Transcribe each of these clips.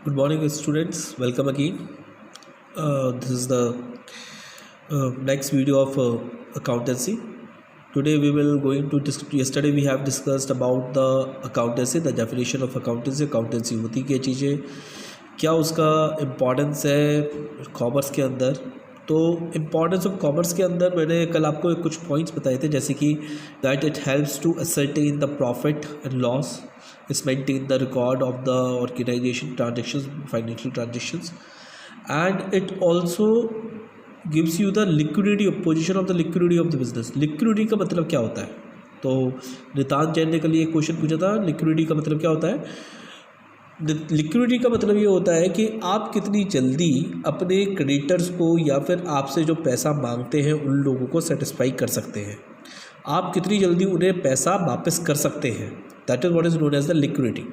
Good morning, students. Welcome again. This is the next video of accountancy. Today we will going to yesterday we have discussed about the accountancy, the definition of accountancy. Accountancy होती क्या चीज़ है, क्या उसका importance है commerce के अंदर। तो importance of commerce के अंदर मैंने कल आपको कुछ पॉइंट्स बताए थे, जैसे कि that it helps to ascertain the profit and loss, it's maintain the record of the organisation transactions, financial transactions, and it also gives you the liquidity position of the liquidity of the business. Liquidity का मतलब क्या होता है, तो नितान जैन ने कल ये question पूछा था, लिक्विडिटी का मतलब क्या होता है। लिक्विडिटी का मतलब ये होता है कि आप कितनी जल्दी अपने क्रेडिटर्स को या फिर आपसे जो पैसा मांगते हैं उन लोगों को सेटिस्फाई कर सकते हैं, आप कितनी जल्दी उन्हें पैसा वापस कर सकते हैं। That is what is known as the liquidity.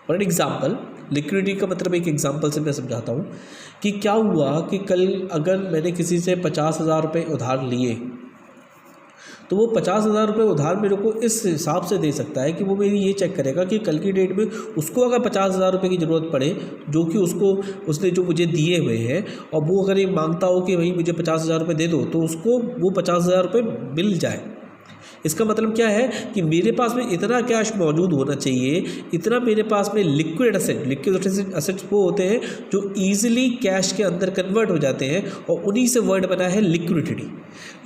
For an example, liquidity का मतलब एक एग्जाम्पल से मैं समझाता हूँ कि क्या हुआ कि कल अगर मैंने किसी से 50,000 रुपये उधार लिए, तो वो 50,000 रुपये उधार मेरे को इस हिसाब से दे सकता है कि वो मेरी ये चेक करेगा कि कल की डेट में उसको अगर 50,000 रुपये की ज़रूरत पड़े, जो कि उसने जो मुझे दिए हुए हैं, और वो अगर ये मांगता हो कि भाई मुझे 50,000 रुपये दे दो, तो उसको वो 50,000 रुपये मिल जाए। इसका मतलब क्या है कि मेरे पास में इतना कैश मौजूद होना चाहिए, इतना मेरे पास में लिक्विड असेट्स वो होते हैं जो ईजिली कैश के अंदर कन्वर्ट हो जाते हैं, और उन्हीं से वर्ड बना है लिक्विडिटी।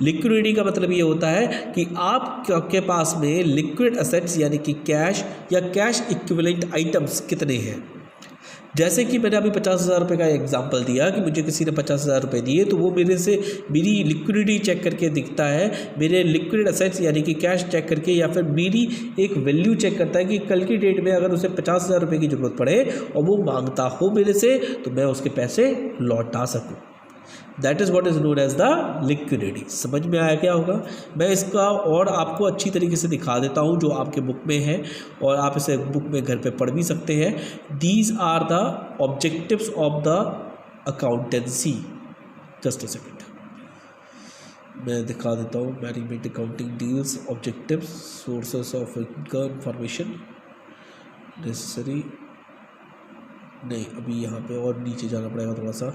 लिक्विडिटी का मतलब ये होता है कि आपके पास में लिक्विड असेट्स यानी कि कैश या कैश इक्विवेलेंट आइटम्स कितने हैं। जैसे कि मैंने अभी 50,000 रुपये का एग्जांपल दिया कि मुझे किसी ने 50,000 रुपये दिए, तो वो मेरी लिक्विडिटी चेक करके दिखता है, मेरे लिक्विड असेट्स यानी कि कैश चेक करके, या फिर मेरी एक वैल्यू चेक करता है कि कल की डेट में अगर उसे 50,000 रुपये की ज़रूरत पड़े और वो मांगता हो मेरे से, तो मैं उसके पैसे लौटा सकूँ। That is what is known as the liquidity. समझ में आया क्या होगा। मैं इसका और आपको अच्छी तरीके से दिखा देता हूँ जो आपके बुक में है, और आप इसे बुक में घर पे पढ़ भी सकते हैं। These are the objectives of the accountancy. Just a second, मैं दिखा देता हूँ। Management accounting deals objectives, sources of income, information necessary. नहीं, अभी यहाँ पे और नीचे जाना पड़ेगा थोड़ा सा,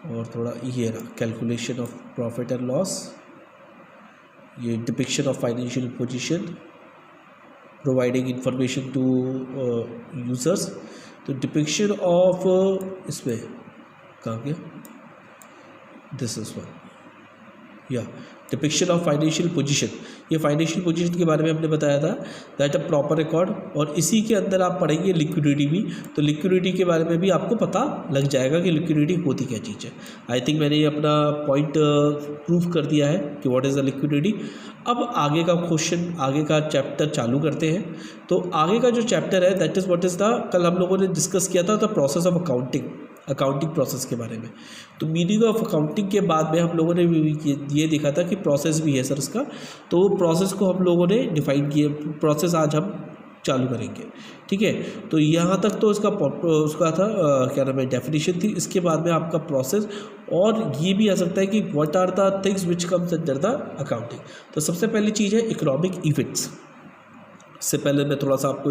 और थोड़ा ये रहा calculation of profit and loss, ये depiction of financial position, providing information to users. तो डिपिक्शन ऑफ इसमें कहाँ गया, दिस इज वन, या डिपिक्शन ऑफ फाइनेंशियल पोजीशन। ये फाइनेंशियल पोजीशन के बारे में हमने बताया था, दैट अ प्रॉपर रिकॉर्ड, और इसी के अंदर आप पढ़ेंगे लिक्विडिटी भी। तो लिक्विडिटी के बारे में भी आपको पता लग जाएगा कि लिक्विडिटी होती क्या चीज़ है। आई थिंक मैंने ये अपना पॉइंट प्रूव कर दिया है कि व्हाट इज़ द लिक्विडिटी। अब आगे का क्वेश्चन, आगे का चैप्टर चालू करते हैं। तो आगे का जो चैप्टर है that is what is the, कल हम लोगों ने डिस्कस किया था the process of accounting process के बारे में। तो मीनिंग ऑफ अकाउंटिंग के बाद में हम लोगों ने ये देखा था कि प्रोसेस भी है सर इसका, तो वो प्रोसेस को हम लोगों ने डिफाइन किया। प्रोसेस आज हम चालू करेंगे, ठीक है। तो यहाँ तक तो उसका था क्या नाम है, डेफिनेशन थी। इसके बाद में आपका प्रोसेस, और ये भी आ सकता है कि what are the things which comes under the accounting. तो सबसे पहली चीज़ है इकोनॉमिक इवेंट्स। इससे पहले मैं थोड़ा सा आपको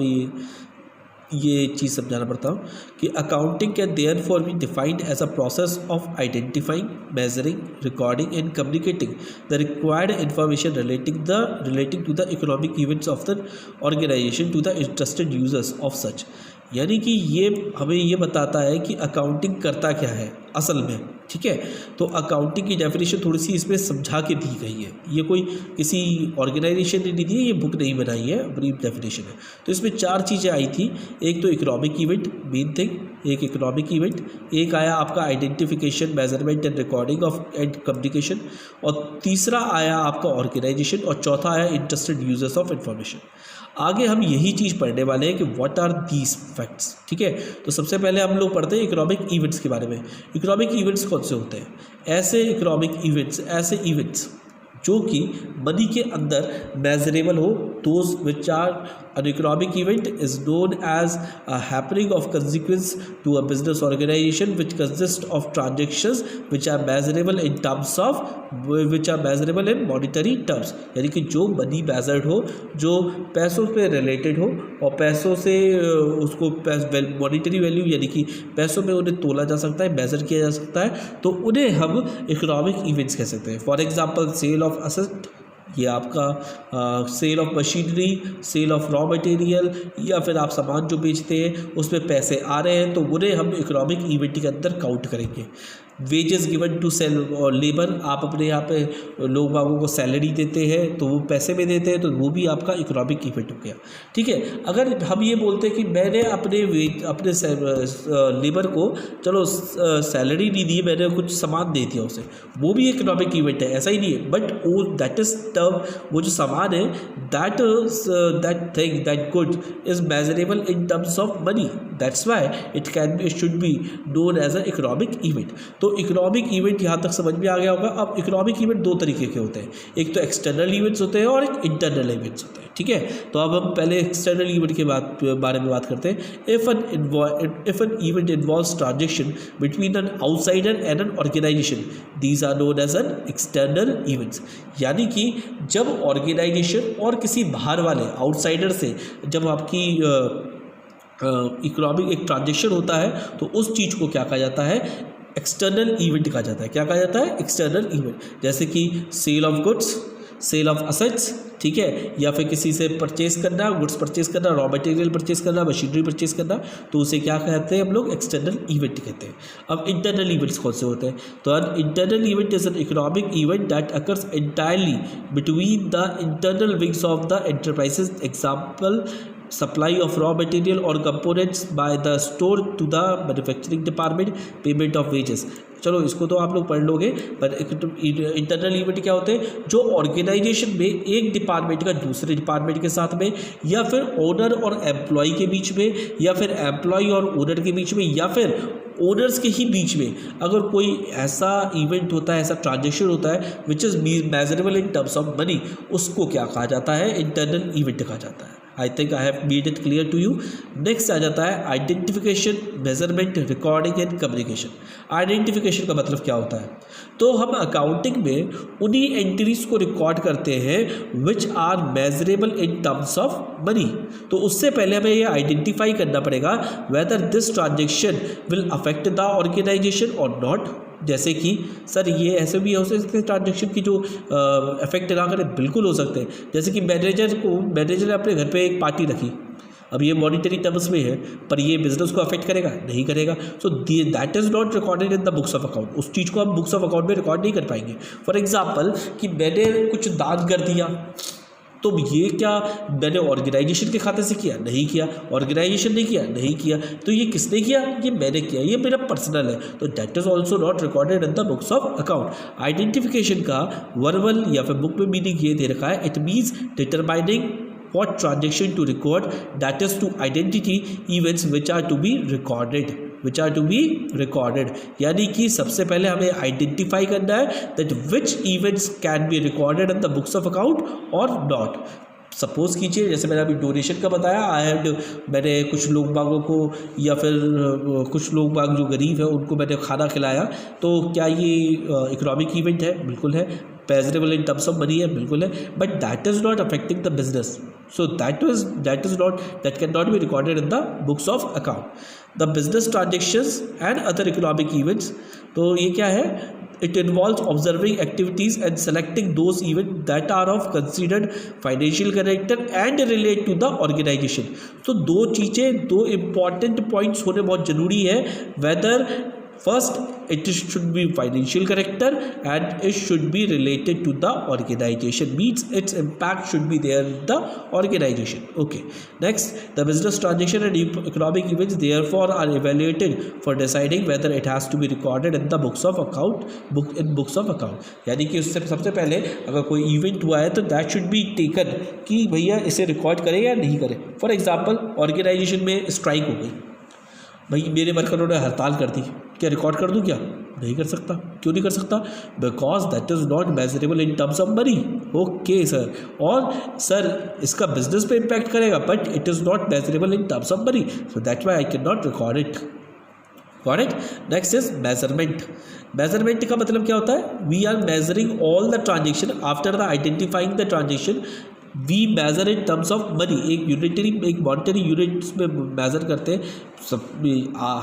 ये चीज़ समझाना पड़ता हूँ कि accounting can therefore be defined as a process of identifying, measuring, recording and communicating the required information relating to the economic events of the organisation to the interested users of such. यानी कि ये हमें ये बताता है कि accounting करता क्या है असल में, ठीक है। तो अकाउंटिंग की डेफिनेशन थोड़ी सी इसमें समझा के दी गई है, ये कोई किसी ऑर्गेनाइजेशन ने नहीं दी है, ये बुक नहीं बनाई है, ब्रीफ डेफिनेशन है। तो इसमें 4 चीज़ें आई थी। एक तो इकोनॉमिक इवेंट, मेन थिंग, एक इकोनॉमिक इवेंट, एक आया आपका identification, measurement and recording of and communication, और तीसरा आया आपका ऑर्गेनाइजेशन, और चौथा आया इंटरेस्टेड यूजर्स ऑफ इंफॉर्मेशन। आगे हम यही चीज़ पढ़ने वाले हैं कि व्हाट आर दीज फैक्ट्स, ठीक है। तो सबसे पहले हम लोग पढ़ते हैं इकोनॉमिक इवेंट्स के बारे में। इकोनॉमिक इवेंट्स कौन से होते हैं? ऐसे इकोनॉमिक इवेंट्स, ऐसे इवेंट्स जो कि मनी के अंदर मेजरेबल हो, those which are an economic event is known as a happening of consequence to a business organization which consists of transactions which are measurable in monetary terms, यानी कि जो money measured हो, जो पैसों पे रिलेटेड हो और पैसों से उसको मॉनिटरी वैल्यू यानी कि पैसों में उन्हें तोला जा सकता है, मेजर किया जा सकता है, तो उन्हें हम इकोनॉमिक इवेंट्स कह सकते हैं। For example sale of asset, ये आपका sale of machinery, sale of raw material, या फिर आप सामान जो बेचते हैं उसमें पैसे आ रहे हैं तो उन्हें हम इकोनॉमिक इवेंट के अंदर काउंट करेंगे। वेजेस गिवन टू सेल और लेबर, आप अपने यहाँ पे लोग बागों को सैलरी देते हैं तो वो पैसे में देते हैं, तो वो भी आपका इकोनॉमिक इवेंट हो गया। ठीक है, अगर हम ये बोलते हैं कि मैंने अपने लेबर को चलो सैलरी नहीं दी, मैंने कुछ सामान दे दिया उसे, वो भी इकोनॉमिक इवेंट है, ऐसा ही नहीं है, बट वो दैट इज टर्म, वो जो सामान है that thing that good is measurable in terms of money, that's why it should be known as a economic event. तो इकोनॉमिक इवेंट यहाँ तक समझ में आ गया होगा। अब इकोनॉमिक इवेंट दो तरीके के होते हैं, एक तो एक्सटर्नल इवेंट्स होते हैं और एक इंटरनल इवेंट्स होते हैं। ठीक है, तो अब हम पहले एक्सटर्नल इवेंट के बारे में बात करते हैं। If an event involves transaction between an outsider and an organisation, these are known as an external events. यानी कि जब ऑर्गेनाइजेशन और किसी बाहर वाले आउटसाइडर से जब आपकी इकोनॉमिक एक ट्रांजैक्शन होता है तो उस चीज़ को क्या कहा जाता है, एक्सटर्नल इवेंट कहा जाता है। क्या कहा जाता है, एक्सटर्नल इवेंट। जैसे कि sale of goods, sale of assets, ठीक है, या फिर किसी से परचेस करना, गुड्स परचेस करना, रॉ मटेरियल परचेस करना, मशीनरी परचेस करना, तो उसे क्या कहते हैं हम लोग, एक्सटर्नल इवेंट कहते हैं। अब इंटरनल इवेंट्स कौन से होते हैं, तो an internal event is an economic event that occurs entirely between the internal wings of the enterprises, example supply of raw material और components by the store to the manufacturing department, payment of wages. चलो इसको तो आप लोग पढ़ लोगे, पर internal event क्या होते हैं, जो ऑर्गेनाइजेशन में एक डिपार्टमेंट का दूसरे डिपार्टमेंट के साथ में, या फिर ओनर और एम्प्लॉय के बीच में, या फिर एम्प्लॉय और ओनर के बीच में, या फिर ओनर्स के ही बीच में अगर कोई ऐसा इवेंट होता है, ऐसा ट्रांजेक्शन होता है which is measurable in terms of money, उसको क्या कहा जाता है, इंटरनल इवेंट कहा जाता है। I think I have made it clear to you. Next आ जाता है identification, measurement, recording and communication. Identification का मतलब क्या होता है, तो हम अकाउंटिंग में उन्हीं एंट्रीज को रिकॉर्ड करते हैं which are measurable in terms of money. तो उससे पहले हमें ये आइडेंटिफाई करना पड़ेगा whether this transaction will affect the organisation और नॉट। जैसे कि सर ये ऐसे भी हो सकते हैं ट्रांजेक्शन की जो अफेक्ट ना करें, बिल्कुल हो सकते हैं। जैसे कि मैनेजर ने अपने घर पे एक पार्टी रखी, अब ये मॉनिटरी टर्म्स में है, पर ये बिजनेस को अफेक्ट करेगा, नहीं करेगा। So that is not recorded in the books of account. उस चीज़ को हम बुक्स ऑफ अकाउंट में रिकॉर्ड नहीं कर पाएंगे। फॉर एग्जाम्पल कि मैंने कुछ दान कर दिया, तो ये क्या मैंने ऑर्गेनाइजेशन के खाते से किया, नहीं किया। ऑर्गेनाइजेशन ने किया, नहीं किया। तो ये किसने किया, ये मैंने किया, ये मेरा पर्सनल है, तो that is also not recorded in the books of account. Identification का वर्बल या फिर बुक में मीनिंग ये दे रखा है, it means determining what transaction to record, that is to identity events which are to be recorded, यानी कि सबसे पहले हमें आइडेंटिफाई करना है that which events can be recorded in the books of account or not। Suppose कीजिए जैसे मैंने अभी डोनेशन का बताया, मैंने कुछ लोग बागों को या फिर कुछ लोग बाग जो गरीब है उनको मैंने खाना खिलाया, तो क्या ये इकोनॉमिक इवेंट है, बिल्कुल है। Measurable in terms of money है, बिल्कुल है, but that is not affecting the business, so that can not be recorded in the books of account. The business transactions and other economic events, तो ये क्या है, it involves observing activities and selecting those events that are of considered financial character and relate to the organization। तो दो चीज़ें, दो important points होने बहुत ज़रूरी है, whether first it should be financial character and it should be related to the organization, means its impact should be there in the organization। Okay, next, the business transaction and economic events therefore are evaluated for deciding whether it has to be recorded in the books of account। यानी कि उससे सबसे पहले अगर कोई event हुआ है तो दैट शुड बी टेकन कि भैया इसे रिकॉर्ड करें या नहीं करें। फॉर एग्जाम्पल ऑर्गेनाइजेशन में स्ट्राइक हो गई, भाई मेरे वर्करों ने हड़ताल कर दी, क्या रिकॉर्ड कर दूं क्या? नहीं कर सकता। क्यों नहीं कर सकता? Because that is not measurable in terms of money. Okay sir, और सर इसका बिजनेस पे इम्पैक्ट करेगा but it is not measurable in terms of money, so that's why I can not record it. Got it? Next is measurement. Measurement का मतलब क्या होता है? We are measuring all the transaction after the identifying the transaction we measure in terms of money. एक monetary units में measure करते हैं सब।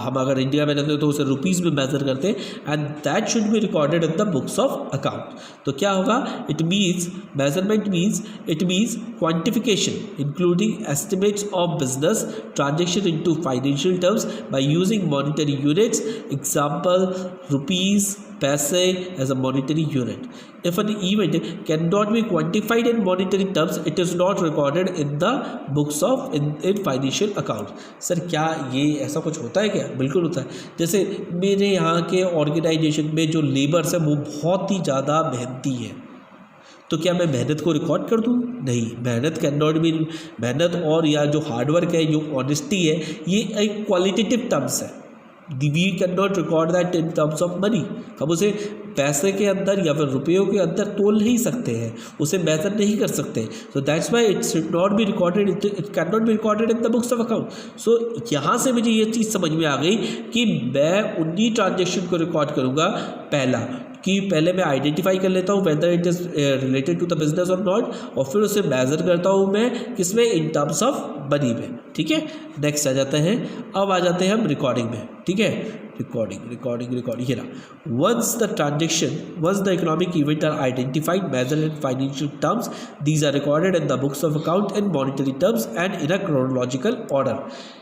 हम अगर इंडिया में रहते हैं तो उसे रुपीज़ में मेज़र करते हैं and that should be recorded in the books of account. तो क्या होगा? It means measurement means quantification including estimates of business transaction into financial terms by using monetary units. Example rupees, पैसे as a monetary unit. If an event cannot be quantified in monetary terms, it is not recorded in the books of in financial accounts. Sir क्या ये ऐसा कुछ होता है क्या? बिल्कुल होता है। जैसे मेरे यहाँ के ऑर्गेनाइजेशन में जो लेबर्स है वो बहुत ही ज़्यादा मेहनती है, तो क्या मैं मेहनत को रिकॉर्ड कर दूँ? नहीं, मेहनत कैन नॉट बी, मेहनत और या जो हार्डवर्क है, जो ऑनेस्टी है, ये एक क्वालिटेटिव टर्म्स है। We can not record that in terms of money. हम उसे पैसे के अंदर या फिर रुपयों के अंदर तोल नहीं सकते हैं, उसे मेजर नहीं कर सकते। So that's why it should not be recorded, it can not be recorded in the books of account. So यहाँ से मुझे ये चीज़ समझ में आ गई कि मैं उन्हीं ट्रांजेक्शन को रिकॉर्ड करूँगा। पहला कि पहले मैं आइडेंटिफाई कर लेता हूँ whether it is related to the business और नॉट, और फिर उसे मेजर करता हूँ मैं किसमें? इन टर्म्स ऑफ मनी में। ठीक है, नेक्स्ट आ जाते हैं, अब आ जाते हैं हम रिकॉर्डिंग में। ठीक है, रिकॉर्डिंग ये रहा। Once the economic event are identified, measured in financial terms, these are recorded in the books of account in monetary terms and in a chronological order.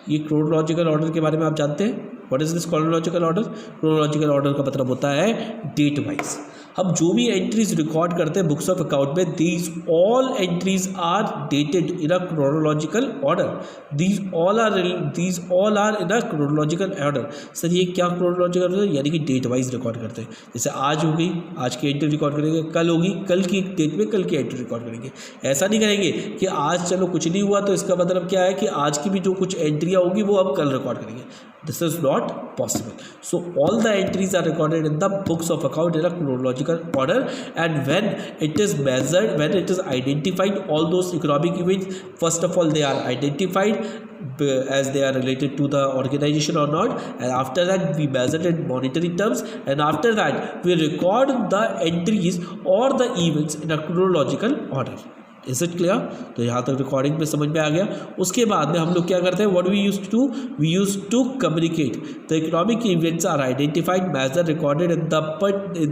ये क्रोनोलॉजिकल ऑर्डर के बारे में आप जानते हैं? What is this chronological order? Chronological order का मतलब होता है डेट वाइज। हम जो भी एंट्रीज रिकॉर्ड करते हैं बुक्स ऑफ अकाउंट में, these all entries are dated in a chronological order. These all are in a chronological order. Sir ये क्या क्रोनोलॉजिकल ऑर्डर? यानी कि डेट वाइज रिकॉर्ड करते हैं। जैसे आज हो गई, आज की एंट्री रिकॉर्ड करेंगे, कल होगी, कल की डेट में कल की एंट्री रिकॉर्ड करेंगे। ऐसा नहीं करेंगे कि आज चलो कुछ नहीं हुआ तो इसका मतलब क्या है कि आज की भी जो कुछ एंट्रियाँ होगी वो अब कल रिकॉर्ड करेंगे। This is not possible. So all the entries are recorded in the books of account in a chronological order, and when it is measured, when it is identified, all those economic events, first of all they are identified as they are related to the organization or not, and after that we measure it in monetary terms, and after that we record the entries or the events in a chronological order. Is it clear? तो यहाँ तक recording में समझ में आ गया। उसके बाद में हम लोग क्या करते हैं? What we use to communicate the economic events are identified, measure, recorded in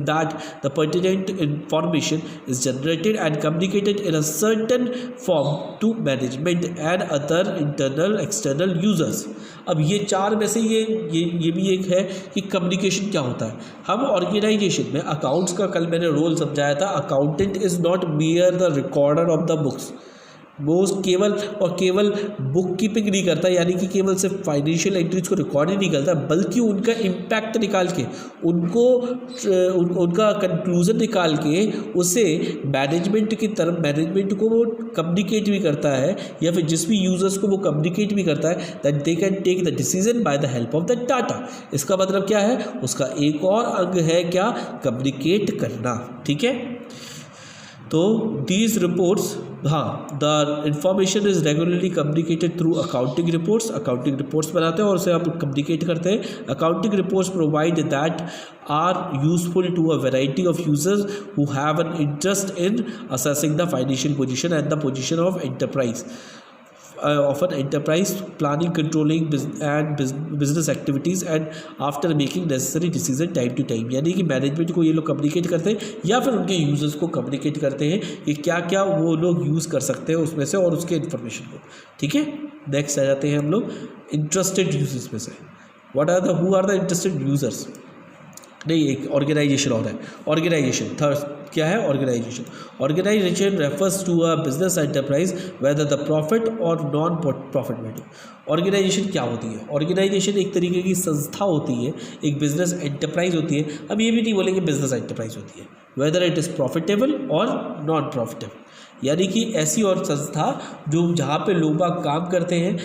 that the pertinent information is generated and communicated in a certain form to management and other internal external users. अब ये चार में से ये भी एक है कि कम्युनिकेशन क्या होता है। हम ऑर्गेनाइजेशन में अकाउंट्स का कल मैंने रोल समझाया था। Accountant is not मियर the recorder of the books. वो केवल बुक कीपिंग नहीं करता, यानी कि केवल सिर्फ फाइनेंशियल एंट्रीज को रिकॉर्ड ही नहीं करता, बल्कि उनका इम्पैक्ट निकाल के उनका कंक्लूजन निकाल के उसे मैनेजमेंट को वो कम्युनिकेट भी करता है, या फिर जिस भी यूजर्स को वो कम्युनिकेट भी करता है that they can take the decision by the help of the data. इसका मतलब क्या है? उसका एक और अंग है क्या? कम्युनिकेट करना। ठीक है, तो दीज रिपोर्ट्स, हाँ, the information is regularly communicated through accounting reports बनाते हैं और उसे हम कम्युनिकेट करते हैं। Accounting reports provide that are useful to a variety of users who have an interest in assessing the financial position and the position of enterprise planning, controlling business activities and after making necessary decision time to time। यानी कि management को ये लोग communicate करते हैं या फिर उनके यूजर्स को कम्युनिकेट करते हैं कि क्या क्या वो लोग यूज़ कर सकते हैं उसमें से और उसके इन्फॉर्मेशन को। ठीक है, नेक्स्ट आ जाते हैं हम लोग इंटरेस्टेड यूजर्स में से। Who are the interested users? नहीं, एक ऑर्गेनाइजेशन और है। ऑर्गेनाइजेशन थर्ड क्या है? Organisation refers to a business enterprise whether the profit और नॉन प्रॉफिट मेटर। ऑर्गेनाइजेशन क्या होती है? ऑर्गेनाइजेशन एक तरीके की संस्था होती है, एक बिजनेस एंटरप्राइज होती है। अब ये भी नहीं बोलेंगे बिजनेस एंटरप्राइज होती है, वेदर इट इज़ प्रॉफिटेबल और नॉन प्रॉफिटेबल, यानी कि ऐसी और संस्था जो जहाँ पे लोग बाग काम करते हैं,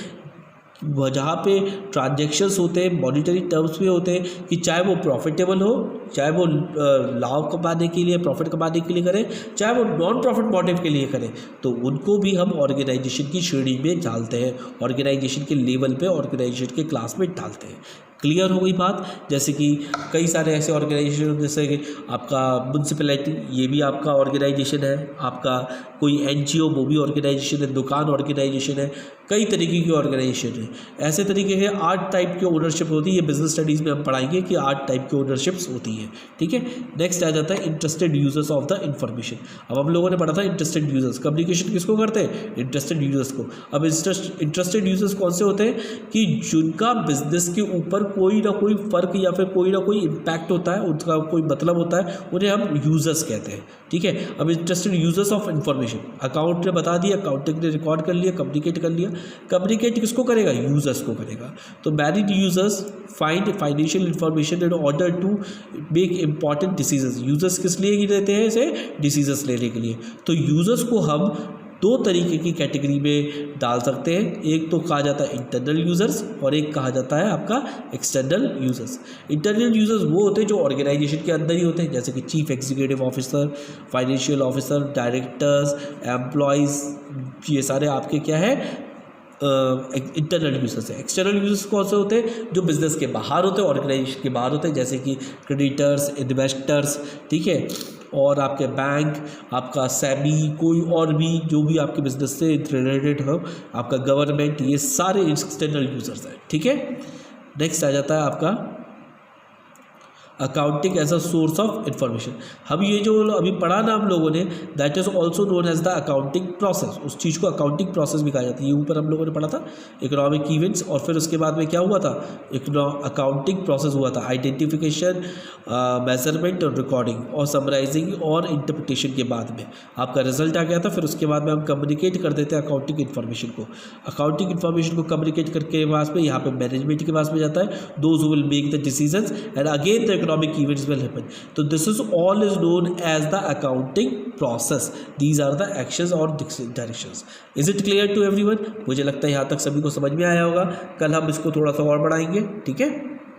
जहाँ पे ट्रांजेक्शन्स होते हैं, मॉनिटरी टर्म्स में होते हैं, कि चाहे वो प्रॉफिटेबल हो चाहे वो लाभ कमाने के लिए, प्रॉफिट कमाने के लिए करें, चाहे वो नॉन प्रॉफिट मोटिव के लिए करें, तो उनको भी हम ऑर्गेनाइजेशन की श्रेणी में डालते हैं, ऑर्गेनाइजेशन के लेवल पे, ऑर्गेनाइजेशन के क्लास में डालते हैं। क्लियर हो गई बात। जैसे कि कई सारे ऐसे ऑर्गेनाइजेशन, जैसे कि आपका म्यूनसिपैलिटी, ये भी आपका ऑर्गेनाइजेशन है, आपका कोई एनजीओ वो भी ऑर्गेनाइजेशन है, दुकान ऑर्गेनाइजेशन है, कई तरीके की ऑर्गेनाइजेशन है। ऐसे तरीके के 8 टाइप की ओनरशिप होती है। ये बिजनेस स्टडीज़ में हम पढ़ाएंगे कि 8 टाइप की ओनरशिप्स होती हैं। ठीक है, नेक्स्ट आ जाता है interested users of the information. अब हम लोगों ने पढ़ा था इंटरेस्टेड यूजर्स, कम्युनिकेशन किसको करते हैं, इंटरेस्टेड यूजर्स को। अब इंटरेस्टेड यूजर्स कौन से होते हैं कि जिनका बिजनेस के ऊपर कोई ना कोई फ़र्क या फिर कोई ना कोई इम्पैक्ट होता है, उनका कोई मतलब होता है, उन्हें हम यूजर्स कहते हैं। ठीक है, अब interested users of information, account ने बता दिया, अकाउंटेंट ने रिकॉर्ड कर लिया, कम्युनिकेट कर लिया। कम्युनिकेट किसको करेगा, यूजर्स को करेगा। तो many users find financial information in order to make important decisions. Users किस लिए लेते हैं इसे, डिसीजंस लेने के लिए। तो यूजर्स को हम 2 तरीके की कैटेगरी में डाल सकते हैं। एक तो कहा जाता है इंटरनल यूज़र्स और एक कहा जाता है आपका एक्सटर्नल यूज़र्स। इंटरनल यूज़र्स वो होते हैं जो ऑर्गेनाइजेशन के अंदर ही होते हैं, जैसे कि chief executive officer, financial officer, directors, employees, ये सारे आपके क्या है, इंटरनल यूजर्स है। एक्सटर्नल यूजर्स कौन से होते हैं, जो बिजनेस के बाहर होते हैं, ऑर्गेनाइजेशन के बाहर होते हैं, जैसे कि क्रेडिटर्स, इन्वेस्टर्स, ठीक है, और आपके बैंक, आपका सेबी, कोई और भी जो भी आपके बिजनेस से रिलेटेड हो, आपका गवर्नमेंट, ये सारे एक्सटर्नल यूजर्स हैं। ठीक है, नेक्स्ट आ जाता है आपका accounting as a source of information. हम ये जो अभी पढ़ा ना हम लोगों ने, that is also known as the accounting process. उस चीज़ को अकाउंटिंग प्रोसेस भी कहा जाता है। ये ऊपर हम लोगों ने पढ़ा था इकोनॉमिक इवेंट्स, और फिर उसके बाद में क्या हुआ था, अकाउंटिंग प्रोसेस हुआ था, आइडेंटिफिकेशन, मेजरमेंट और रिकॉर्डिंग और समराइजिंग और इंटरप्रिटेशन के बाद में आपका रिजल्ट आ गया था। फिर उसके बाद में हम कम्युनिकेट कर देते हैं अकाउंटिंग इन्फॉर्मेशन को। अकाउंटिंग इन्फॉर्मेशन को कम्युनिकेट करके पास में यहाँ पे मैनेजमेंट के पास में जाता है, those who will make the decisions and again the economic events will happen. So this is all is known as the accounting process. These are the actions or directions. Is it clear to everyone? मुझे लगता है यहाँ तक सभी को समझ में आया होगा। कल हम इसको थोड़ा सा और बढ़ाएंगे। ठीक है।